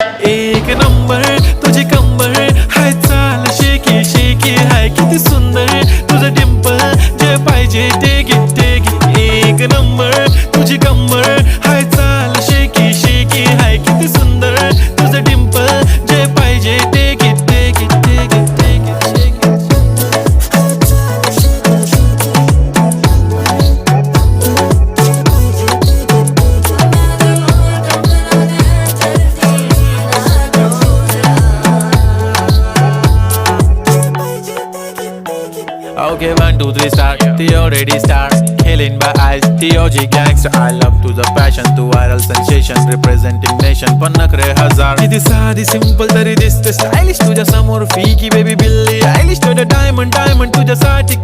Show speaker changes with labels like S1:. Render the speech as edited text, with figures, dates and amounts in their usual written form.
S1: एक नंबर तुझी कंबर हाय, चाल शेकी शेकी हाय, किती सुंदर तुझं डिंपल, जे पाहिजे ते घे. एक नंबर तुझी कंबर हाय, चाल शेकी शेकी हाय, किती सुंदर तुझं डिंपल, जे पाहिजे ते घे. Okay, 1, 2, 3 start. The already start. Killing by eyes. The OG gangster. I love to the passion, to viral sensation, representing nation. पन्नकरे हजार. किती साधी simple तरी दिसते stylish तुझ्या समोर. फीकी baby बिल्ली. Stylish to the diamond तुझ्यासाठी.